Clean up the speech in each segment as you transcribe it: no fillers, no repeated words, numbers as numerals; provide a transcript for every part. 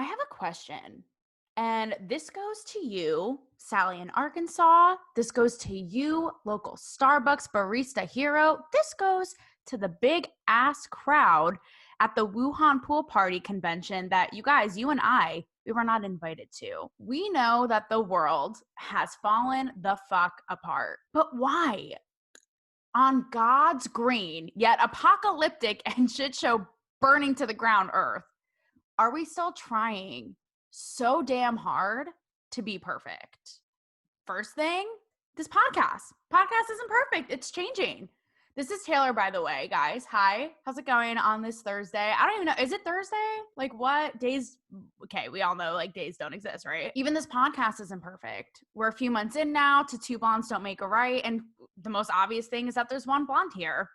have a question. And this goes to you, Sally in Arkansas. This goes to you, local Starbucks barista hero. This goes to the big ass crowd at the Wuhan pool party convention that you guys, you and I, we were not invited to. We know that the world has fallen the fuck apart. But why? On God's green, yet apocalyptic and shit show burning to the ground earth, are we still trying so damn hard to be perfect? First thing, this podcast isn't perfect. It's changing. This is Taylor, by the way, guys. Hi, how's it going on this Thursday? I don't even know. Is it Thursday? Like what days? Okay, we all know like days don't exist, right? Even this podcast isn't perfect. We're a few months in now to Two Blondes Don't Make a Right. And the most obvious thing is that there's one blonde here.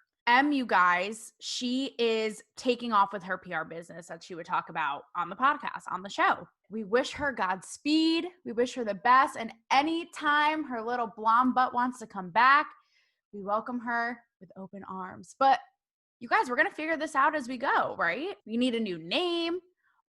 You guys, she is taking off with her PR business that she would talk about on the podcast, on the show. We wish her Godspeed. We wish her the best. And anytime her little blonde butt wants to come back, we welcome her with open arms. But you guys, we're going to figure this out as we go, right? We need a new name.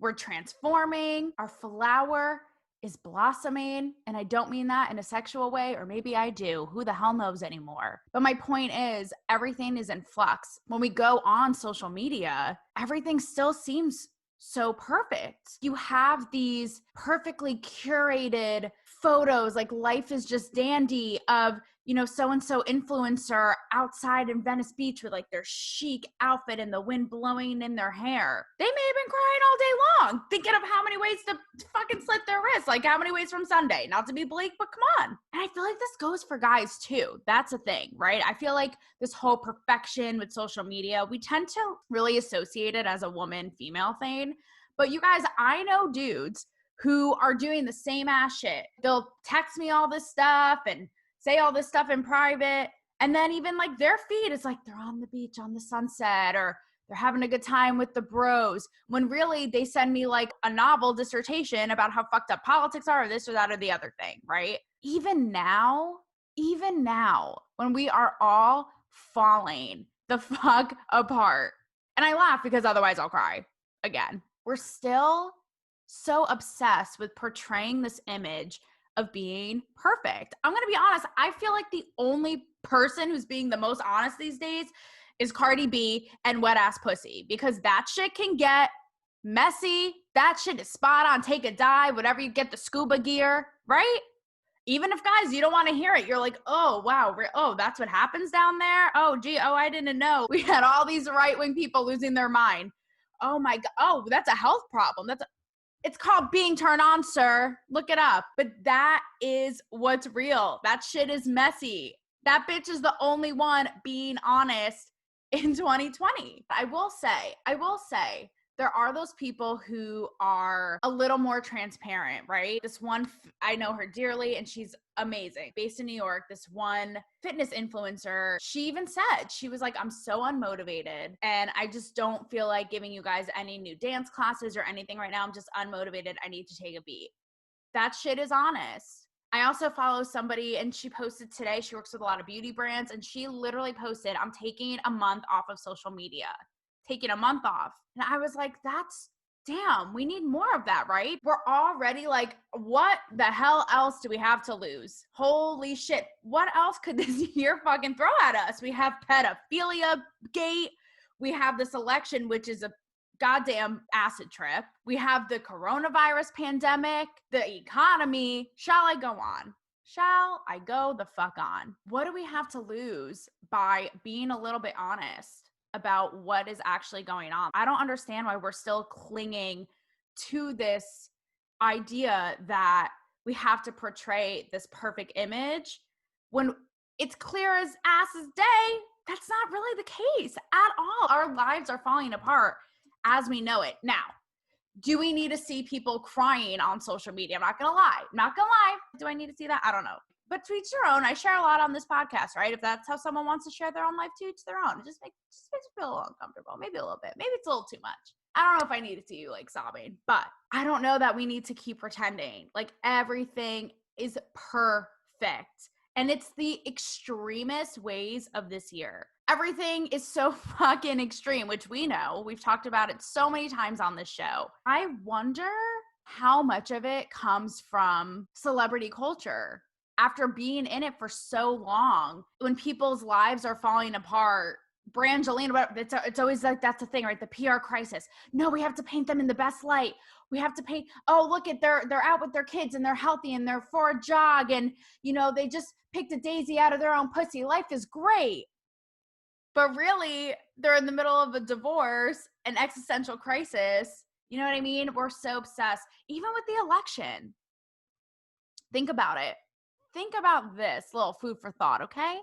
We're transforming. Our flower is blossoming. And I don't mean that in a sexual way, or maybe I do. Who the hell knows anymore? But my point is, everything is in flux. When we go on social media, everything still seems so perfect. You have these perfectly curated photos, like life is just dandy of, you know, so-and-so influencer outside in Venice Beach with like their chic outfit and the wind blowing in their hair. They may have been crying all day long, thinking of how many ways to fucking slit their wrists, like how many ways from Sunday. Not to be bleak, but come on. And I feel like this goes for guys too. That's a thing, right? I feel like this whole perfection with social media, we tend to really associate it as a woman, female thing. But you guys, I know dudes who are doing the same ass shit. They'll text me all this stuff and say all this stuff in private. And then even like their feed is like they're on the beach on the sunset, or they're having a good time with the bros, when really they send me like a novel dissertation about how fucked up politics are, or this or that or the other thing, right? Even now, when we are all falling the fuck apart, and I laugh because otherwise I'll cry again, we're still so obsessed with portraying this image of being perfect. I'm going to be honest. I feel like the only person who's being the most honest these days is Cardi B and Wet Ass Pussy, because that shit can get messy. That shit is spot on. Take a dive, whatever you get, the scuba gear, right? Even if guys, you don't want to hear it. You're like, oh, wow. Oh, that's what happens down there. Oh, gee. Oh, I didn't know. We had all these right-wing people losing their mind. Oh my God. Oh, that's a health problem. It's called being turned on, sir. Look it up. But that is what's real. That shit is messy. That bitch is the only one being honest in 2020. I will say, there are those people who are a little more transparent, right? This one, I know her dearly, and she's amazing. Based in New York, this one fitness influencer, she even said, she was like, I'm so unmotivated, and I just don't feel like giving you guys any new dance classes or anything right now. I'm just unmotivated. I need to take a beat. That shit is honest. I also follow somebody, and she posted today, she works with a lot of beauty brands, and she literally posted, I'm taking a month off of social media. Taking a month off. And I was like, damn, we need more of that, right? We're already like, what the hell else do we have to lose? Holy shit. What else could this year fucking throw at us? We have pedophilia gate. We have this election, which is a goddamn acid trip. We have the coronavirus pandemic, the economy. Shall I go on? Shall I go the fuck on? What do we have to lose by being a little bit honest about what is actually going on? I don't understand why we're still clinging to this idea that we have to portray this perfect image when it's clear as ass's day that's not really the case at all. Our lives are falling apart as we know it. Now, do we need to see people crying on social media? I'm not gonna lie. Do I need to see that? I don't know. But to each their own. I share a lot on this podcast, right? If that's how someone wants to share their own life, to each their own. It just makes me feel a little uncomfortable. Maybe a little bit. Maybe it's a little too much. I don't know if I need to see you like sobbing, but I don't know that we need to keep pretending like everything is perfect. And it's the extremist ways of this year. Everything is so fucking extreme, which we know. We've talked about it so many times on this show. I wonder how much of it comes from celebrity culture. After being in it for so long, when people's lives are falling apart, Brangelina, it's always like, that's the thing, right? The PR crisis. No, we have to paint them in the best light. We have to paint, oh, look at they're out with their kids and they're healthy and they're for a jog and, they just picked a daisy out of their own pussy. Life is great. But really, they're in the middle of a divorce, an existential crisis. You know what I mean? We're so obsessed. Even with the election. Think about it. Think about this little food for thought, okay?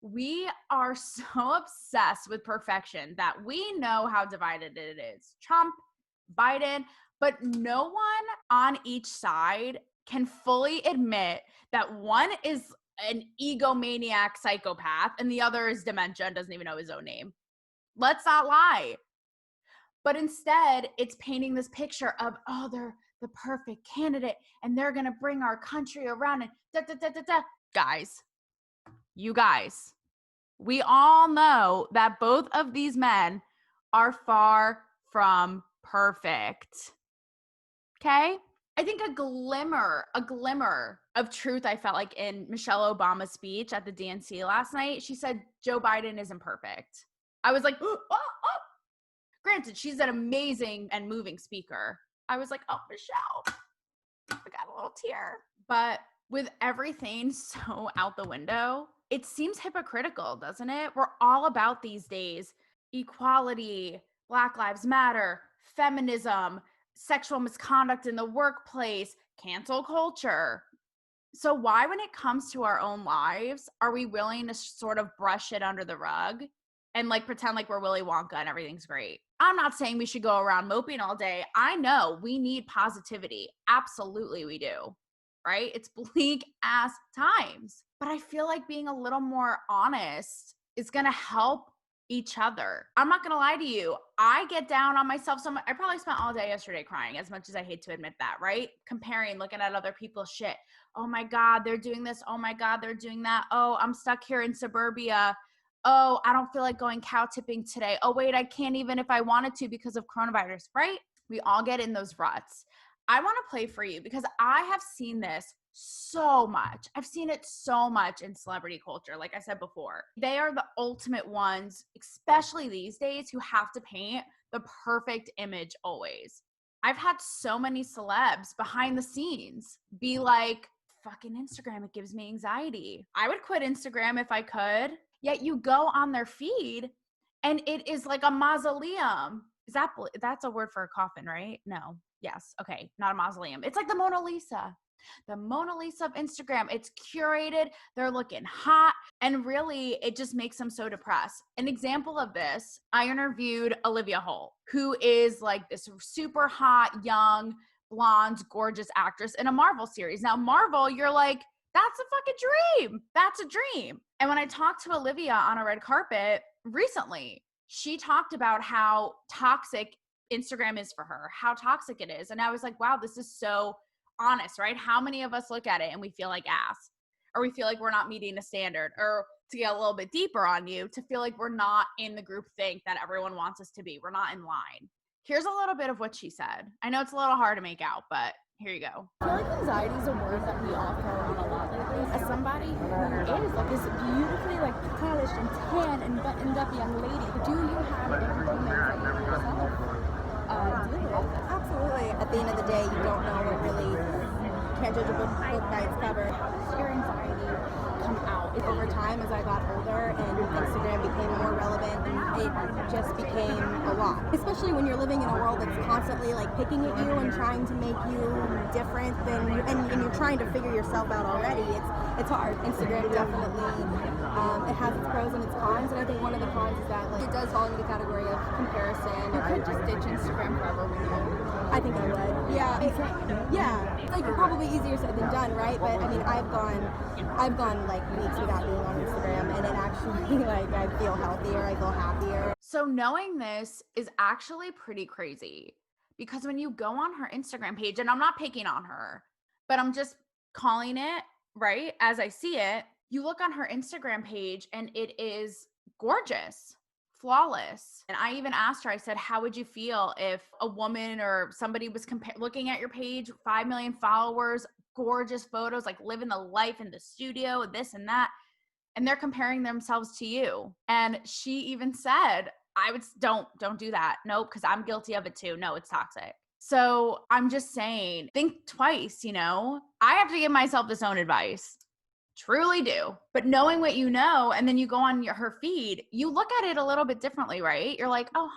We are so obsessed with perfection that we know how divided it is. Trump, Biden, but no one on each side can fully admit that one is an egomaniac psychopath and the other is dementia and doesn't even know his own name. Let's not lie. But instead, it's painting this picture of, oh, they're the perfect candidate and they're going to bring our country around and da, da, da, da, da. Guys, you guys, we all know that both of these men are far from perfect. Okay? I think a glimmer of truth I felt like in Michelle Obama's speech at the DNC last night. She said Joe Biden isn't perfect. I was like, oh. Granted, she's an amazing and moving speaker. I was like, oh, Michelle, I got a little tear. But with everything so out the window, it seems hypocritical, doesn't it? We're all about these days equality, Black Lives Matter, feminism, sexual misconduct in the workplace, cancel culture. So why, when it comes to our own lives, are we willing to sort of brush it under the rug and like pretend like we're Willy Wonka and everything's great? I'm not saying we should go around moping all day. I know we need positivity. Absolutely we do, right? It's bleak ass times. But I feel like being a little more honest is going to help each other. I'm not going to lie to you. I get down on myself so much. I probably spent all day yesterday crying, as much as I hate to admit that, right? Comparing, looking at other people's shit. Oh my God, they're doing this. Oh my God, they're doing that. Oh, I'm stuck here in suburbia. Oh, I don't feel like going cow tipping today. Oh, wait, I can't even if I wanted to because of coronavirus, right? We all get in those ruts. I want to play for you because I have seen this so much. I've seen it so much in celebrity culture. Like I said before, they are the ultimate ones, especially these days, who have to paint the perfect image always. I've had so many celebs behind the scenes be like, fucking Instagram, it gives me anxiety. I would quit Instagram if I could. Yet you go on their feed and it is like a mausoleum. That's a word for a coffin, right? No. Yes. Okay. Not a mausoleum. It's like the Mona Lisa. The Mona Lisa of Instagram. It's curated. They're looking hot. And really, it just makes them so depressed. An example of this, I interviewed Olivia Holt, who is like this super hot, young, blonde, gorgeous actress in a Marvel series. Now, Marvel, you're like, that's a fucking dream. That's a dream. And when I talked to Olivia on a red carpet recently, she talked about how toxic Instagram is for her, how toxic it is. And I was like, wow, this is so honest, right? How many of us look at it and we feel like ass, or we feel like we're not meeting a standard, or to get a little bit deeper on you, to feel like we're not in the group think that everyone wants us to be. We're not in line. Here's a little bit of what she said. I know it's a little hard to make out, but here you go. I feel like anxiety is a word that we all throw around a lot lately. As somebody who is like this beautifully like polished and tan and buttoned up young lady, do you have anything that you yourself deal with? Absolutely. At the end of the day, you don't know what really, can't judge a book by its cover. Your anxiety come out. Over time, as I got older and Instagram became more relevant, it just became a lot. Especially when you're living in a world that's constantly like picking at you and trying to make you different than you, and you're trying to figure yourself out already. It's hard. Instagram definitely it has its pros and its cons, and I think one of the cons is that like it does fall into the category of comparison. You could just ditch Instagram forever, wouldn't you? I think I would. Yeah. Yeah. It's like probably easier said than done, right? But I mean, I've gone like weeks without being on Instagram, and it actually like I feel healthier, I feel happier. So knowing this is actually pretty crazy, because when you go on her Instagram page, and I'm not picking on her, but I'm just calling it right as I see it, you look on her Instagram page and it is gorgeous, flawless. And I even asked her, I said, how would you feel if a woman or somebody was looking at your page, 5 million followers, gorgeous photos, like living the life in the studio, this and that, and they're comparing themselves to you? And she even said, I would don't do that. Nope, because I'm guilty of it too. No, it's toxic. So I'm just saying, think twice, you know? I have to give myself this own advice. Truly do. But knowing what you know, and then you go on her feed, you look at it a little bit differently, right? You're like, oh,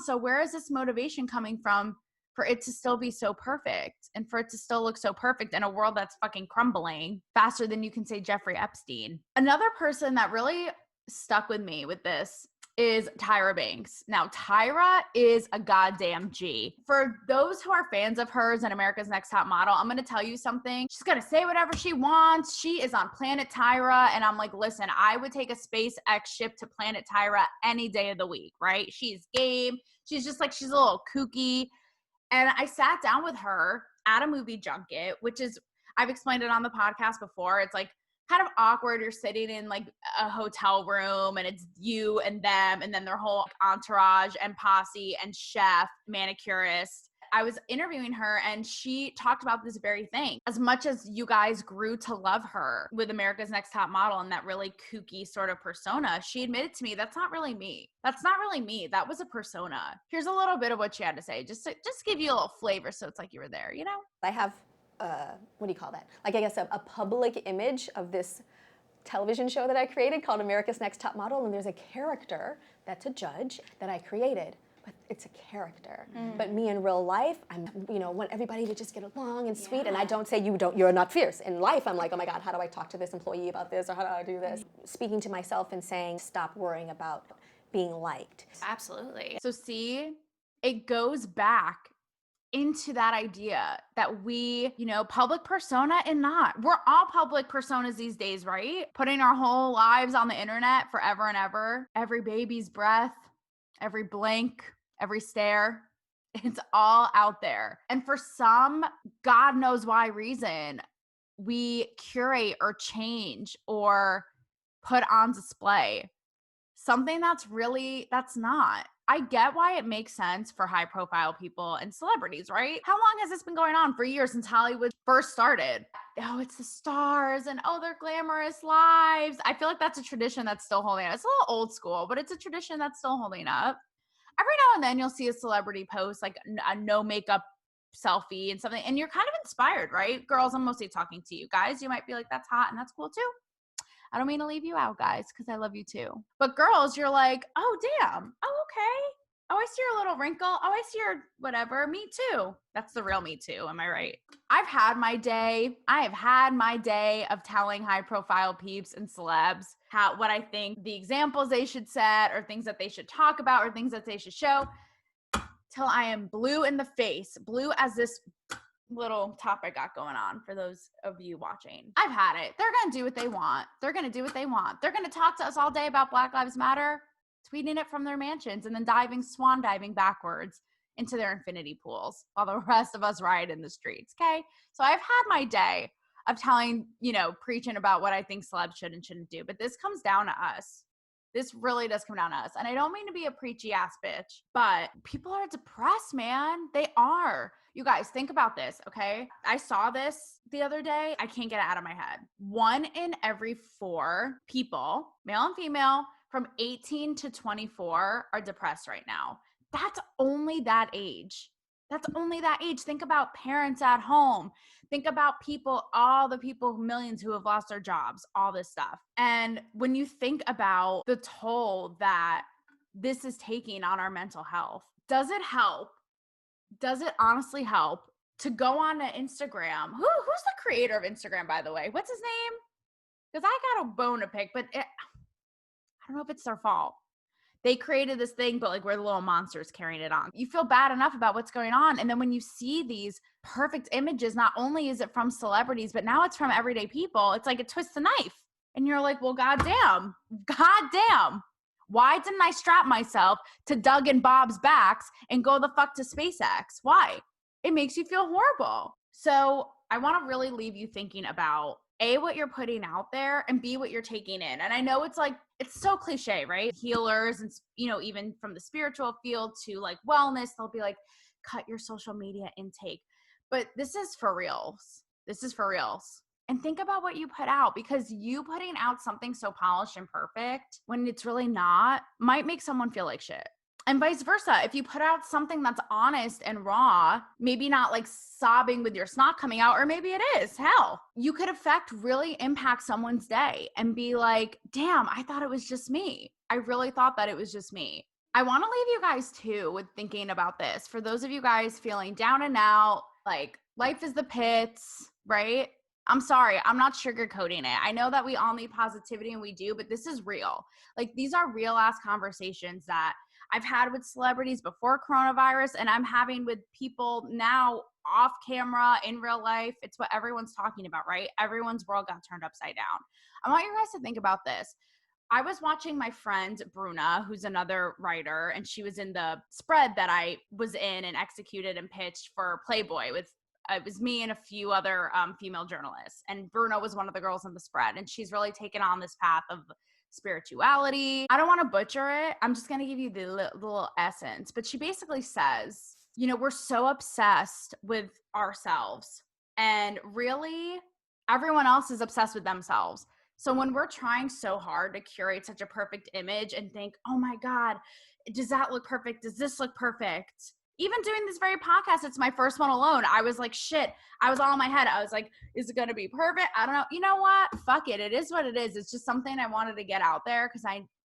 so where is this motivation coming from for it to still be so perfect and for it to still look so perfect in a world that's fucking crumbling faster than you can say Jeffrey Epstein? Another person that really stuck with me with this is Tyra Banks. Now, Tyra is a goddamn G. For those who are fans of hers and America's Next Top Model, I'm going to tell you something. She's going to say whatever she wants. She is on Planet Tyra. And I'm like, listen, I would take a SpaceX ship to Planet Tyra any day of the week, right? She's game. She's just like, she's a little kooky. And I sat down with her at a movie junket, which is, I've explained it on the podcast before. It's like, kind of awkward. You're sitting in like a hotel room and it's you and them and then their whole entourage and posse and chef, manicurist. I was interviewing her and she talked about this very thing. As much as you guys grew to love her with America's Next Top Model and that really kooky sort of persona, she admitted to me, that's not really me. That's not really me. That was a persona. Here's a little bit of what she had to say, just to give you a little flavor so it's like you were there, you know? I have what do you call that? Like, I guess a public image of this television show that I created called America's Next Top Model, and there's a character that's a judge that I created, but it's a character. But me in real life, I'm, want everybody to just get along and sweet, and I don't say you're not fierce. In life, I'm like, oh my God, how do I talk to this employee about this, or how do I do this? Speaking to myself and saying, stop worrying about being liked. Absolutely. So see, it goes back into that idea that we, public persona and not. We're all public personas these days, right? Putting our whole lives on the internet forever and ever. Every baby's breath, every blink, every stare. It's all out there. And for some, God knows why reason, we curate or change or put on display something that's not. I get why it makes sense for high profile people and celebrities, right? How long has this been going on? For years, since Hollywood first started. Oh, it's the stars and their glamorous lives. I feel like that's a tradition that's still holding up. It's a little old school, but it's a tradition that's still holding up. Every now and then you'll see a celebrity post like a no makeup selfie and something, and you're kind of inspired, right? Girls, I'm mostly talking to you. Guys, you might be like, that's hot and that's cool too. I don't mean to leave you out, guys, because I love you too. But girls, you're like, oh, damn. Oh, okay. Oh, I see your little wrinkle. Oh, I see your whatever. Me too. That's the real me too. Am I right? I've had my day. I have had my day of telling high profile peeps and celebs what I think the examples they should set or things that they should talk about or things that they should show till I am blue in the face, blue as this little top I got going on for those of you watching. I've had it. They're going to do what they want. They're going to do what they want. They're going to talk to us all day about Black Lives Matter, tweeting it from their mansions and then swan diving backwards into their infinity pools while the rest of us riot in the streets. Okay. So I've had my day of telling, preaching about what I think celebs should and shouldn't do, but this comes down to us. This really does come down to us. And I don't mean to be a preachy ass bitch, but people are depressed, man. They are. You guys, think about this, okay? I saw this the other day. I can't get it out of my head. 1 in every 4 people, male and female, from 18 to 24 are depressed right now. That's only that age. That's only that age. Think about parents at home. Think about all the people, millions who have lost their jobs, all this stuff. And when you think about the toll that this is taking on our mental health, does it help? Does it honestly help to go on to Instagram? Who's the creator of Instagram, by the way? What's his name? Because I got a bone to pick, but I don't know if it's their fault. They created this thing, but like we're the little monsters carrying it on. You feel bad enough about what's going on. And then when you see these perfect images, not only is it from celebrities, but now it's from everyday people. It's like it twists the knife. And you're like, well, goddamn. Why didn't I strap myself to Doug and Bob's backs and go the fuck to SpaceX? Why? It makes you feel horrible. So I want to really leave you thinking about what you're putting out there, and B, what you're taking in. And I know it's like, it's so cliche, right? Healers and, even from the spiritual field to like wellness, they'll be like, cut your social media intake. But this is for reals. This is for reals. And think about what you put out, because you putting out something so polished and perfect when it's really not might make someone feel like shit. And vice versa. If you put out something that's honest and raw, maybe not like sobbing with your snot coming out, or maybe it is, hell, you could really impact someone's day and be like, damn, I thought it was just me. I really thought that it was just me. I want to leave you guys too with thinking about this. For those of you guys feeling down and out, like life is the pits, right? I'm sorry, I'm not sugarcoating it. I know that we all need positivity, and we do, but this is real. Like, these are real ass conversations that I've had with celebrities before coronavirus, and I'm having with people now off camera in real life. It's what everyone's talking about, right? Everyone's world got turned upside down. I want you guys to think about this. I was watching my friend Bruna, who's another writer, and she was in the spread that I was in and executed and pitched for Playboy with it was me and a few other female journalists. And Bruna was one of the girls in the spread, and she's really taken on this path of spirituality. I don't want to butcher it. I'm just going to give you the little essence. But she basically says, we're so obsessed with ourselves, and really everyone else is obsessed with themselves. So when we're trying so hard to curate such a perfect image and think, oh my God, does that look perfect? Does this look perfect? Even doing this very podcast, it's my first one alone. I was like, shit, I was all in my head. I was like, is it going to be perfect? I don't know. You know what? Fuck it. It is what it is. It's just something I wanted to get out there, because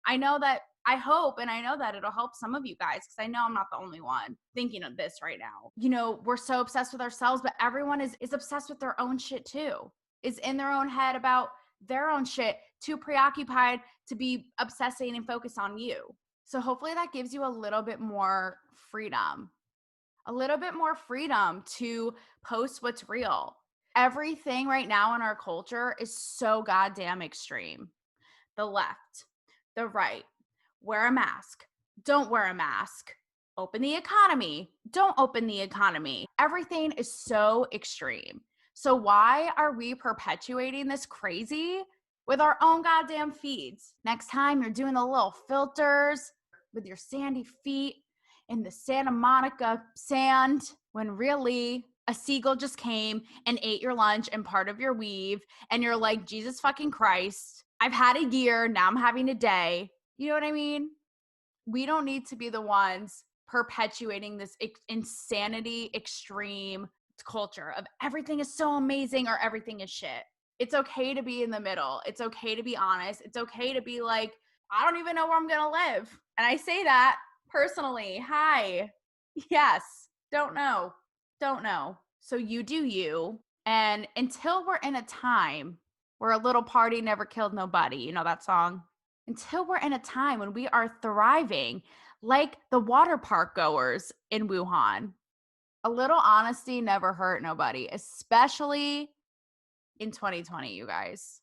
I know that, I hope, and I know that it'll help some of you guys, because I know I'm not the only one thinking of this right now. We're so obsessed with ourselves, but everyone is obsessed with their own shit too, is in their own head about their own shit, too preoccupied to be obsessing and focus on you. So hopefully that gives you a little bit more freedom to post what's real. Everything right now in our culture is so goddamn extreme. The left, the right, wear a mask, don't wear a mask, open the economy, don't open the economy. Everything is so extreme. So why are we perpetuating this crazy with our own goddamn feeds? Next time you're doing the little filters with your sandy feet in the Santa Monica sand, when really a seagull just came and ate your lunch and part of your weave, and you're like, Jesus fucking Christ, I've had a year, now I'm having a day. You know what I mean? We don't need to be the ones perpetuating this insanity extreme culture of everything is so amazing or everything is shit. It's okay to be in the middle. It's okay to be honest. It's okay to be like, I don't even know where I'm going to live. And I say that personally. Hi. Yes. Don't know. So you do you. And until we're in a time where a little party never killed nobody, you know that song? Until we're in a time when we are thriving like the water park goers in Wuhan, a little honesty never hurt nobody, especially in 2020, you guys.